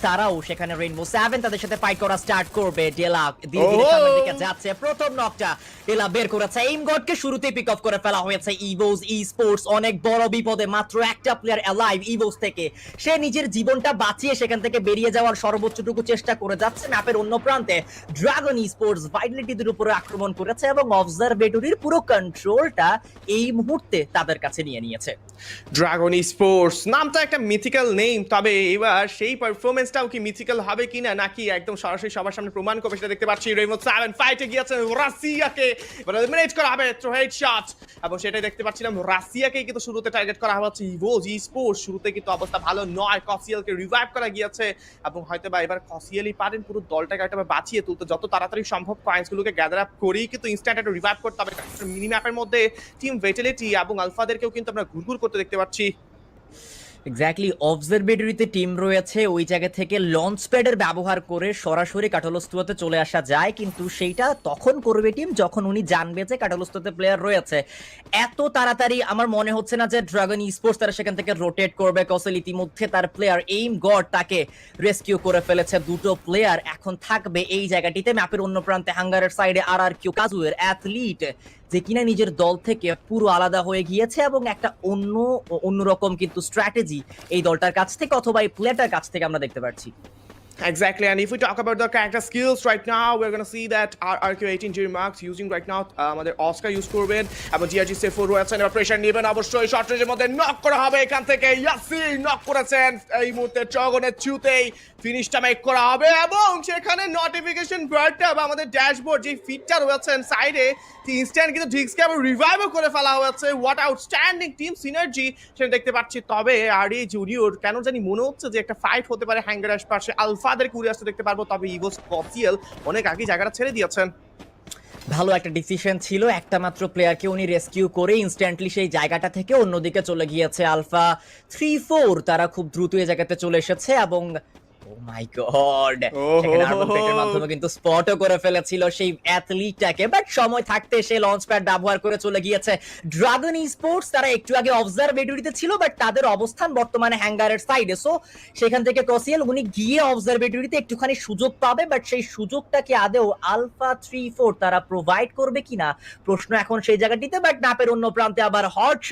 তারাও সেখানে রেইনবো 7 তাদের সাথে ফাইট করা স্টার্ট করবে। ডেলা ধীরে ধীরে সামনের দিকে যাচ্ছে। প্রথম নকটা ডেলা বের করেছে। এইম গডকে শুরুতেই পিক অফ করে ফেলা হয়েছে। ইভোস ই স্পোর্টস অনেক বড় বিপদে, মাত্র একটা প্লেয়ার অ্যালাইভ ইভোস থেকে। সে নিজের জীবনটা বাঁচিয়ে সেখান থেকে বেরিয়ে যাওয়ার সর্বোচ্চটুকু চেষ্টা করে যাচ্ছে। ম্যাপের অন্য প্রান্তে ড্রাগন ই স্পোর্টস ভাইটালিটিদের উপরে আক্রমণ করেছে এবং অবজারভেটরির পুরো কন্ট্রোলটা এই মুহূর্তে তাদের কাছে নিয়ে নিয়েছে। ড্রাগন স্পোর্টস নামটা একটা মিথিক্যাল নেম, তবে এবার সেই পারফরমেন্সটাও কি মিথিক্যাল হবে কিনা, নাকি একদম সরাসরি সবার সামনে প্রমাণ করবে সেটা দেখতে পাচ্ছি। রেইনবো 7 ফাইটে গিয়েছে রাশিয়াকে, এবার এলিমিনেট করা হবে থ্রু হেডশট, এবং সেটাই দেখতে পাচ্ছিলাম রাশিয়াকেই কিন্তু শুরুতে টার্গেট করা হচ্ছে। ইভোস ই স্পোর্টস শুরুতে কিন্তু অবস্থা ভালো নয়, কসিয়েলকে রিভাইভ করা গিয়েছে এবং হয়তো বা এবার কসিয়েলই পারেন পুরো দলটাকে একটা বাঁচিয়ে তুলতে। যত তাড়াতাড়ি সম্ভব কয়েন্সগুলোকে গ্যাদার আপ করেই কিন্তু ইনস্ট্যান্ট একটা রিভাইভ করতে হবে। মিনি ম্যাপের মধ্যে টিম ভেটালিটি এবং আলফাদেরকেও কিন্তু আমরা ঘুরঘুর করতে দেখতে পাচ্ছি। এক্স্যাক্টলি, অবজারভেটরিতে টিম রয়েছে, ওই জায়গা থেকে লঞ্চ প্যাডের ব্যবহার করে সরাসরি কাটালস্তুয়াতে চলে আসা যায়, কিন্তু সেইটা তখন করবে টিম যখন উনি জানবে যে কাটালস্তুয়াতে প্লেয়ার রয়েছে। এত তাড়াতাড়ি আমার মনে হচ্ছে না যে ড্রাগন ই স্পোর্টস তারা সেখান থেকে রোটেট করবে। কসেল ইতিমধ্যে তার প্লেয়ার এইম গড তাকে রেস্কিউ করে ফেলেছে। দুটো প্লেয়ার এখন থাকবে এই জায়গাটিতে। ম্যাপের অন্য প্রান্তে হাঙ্গারের সাইডে আর কিউ কাজুয়ের অ্যাথলিট, যে কিনা নিজের দল থেকে পুরো আলাদা হয়ে গিয়েছে এবং একটা অন্যরকম কিন্তু স্ট্র্যাটেজি এই দলটার কাছ থেকে অথবা এই প্লেয়ারটার কাছ থেকে আমরা দেখতে পাচ্ছি। Exactly, and if we talk about the character skills right now, we're gonna see that our RQ18 Jerry Marks using right now আমাদের অস্কার ইউজ করবেন এবং জিআরজি সেফোর রয়েছেন। এবার প্রেশার নেবেন অবশ্যই, শর্ট রেঞ্জের মধ্যে নক করা হবে এখান থেকে। ইয়াসির নক করেছেন এই মুহূর্তে, ড্রাগনের থ্রুতেই ফিনিশটা মেক করা হবে এবং সেখানে নোটিফিকেশন বারটা বা আমাদের ড্যাশবোর্ড যে ফিডটা রয়েছেন সাইডে ইনস্ট্যান্ট কিন্তু ডিক্সকে আবার রিভাইভও করে ফেলা হয়েছে। হোয়াট আউটস্ট্যান্ডিং টিম সিনার্জি সেটা দেখতে পাচ্ছি। তবে আর এই জুনিয়র কেন জানি মনে হচ্ছে যে একটা ফাইট হতে পারে হ্যাঙ্গার আশপাশে, আলফাদের কুড়ে আসতে দেখতে পারবো। তবে ইভোস কসিয়েল অনেক আগে জায়গাটা ছেড়ে দিয়েছেন। ভালো একটা ডিসিশন ছিল, একটা মাত্র প্লেয়ারকে উনি রেস্কিউ করে ইনস্ট্যান্টলি সেই জায়গাটা থেকে অন্যদিকে চলে গিয়েছে। আলফা 3-4 তারা খুব দ্রুত এই জায়গাতে চলে এসেছে এবং ও মাই গড, সেখানে আর্মন পেটের মাধ্যমে কিন্তু স্পটও করে ফেলেছিল সেই অ্যাথলিটটাকে, বাট সময় থাকতে সে লঞ্চ প্যাড ব্যবহার করে চলে গিয়েছে। ড্রাগন ই স্পোর্টস তারা একটু আগে অবজারভেটরিতে ছিল, বাট তাদের অবস্থান বর্তমানে হ্যাঙ্গারের সাইডে। সো সেখান থেকে কসিয়েল উনি গিয়ে অবজারভেটরিতে একটুখানি সুযোগ পাবে, বাট সেই সুযোগটাকে আদেও আলফা 3-4 তারা প্রোভাইড করবে কিনা প্রশ্ন এখন সেই জায়গাটিতে। বাট ম্যাপের অন্য প্রান্তে আবার হট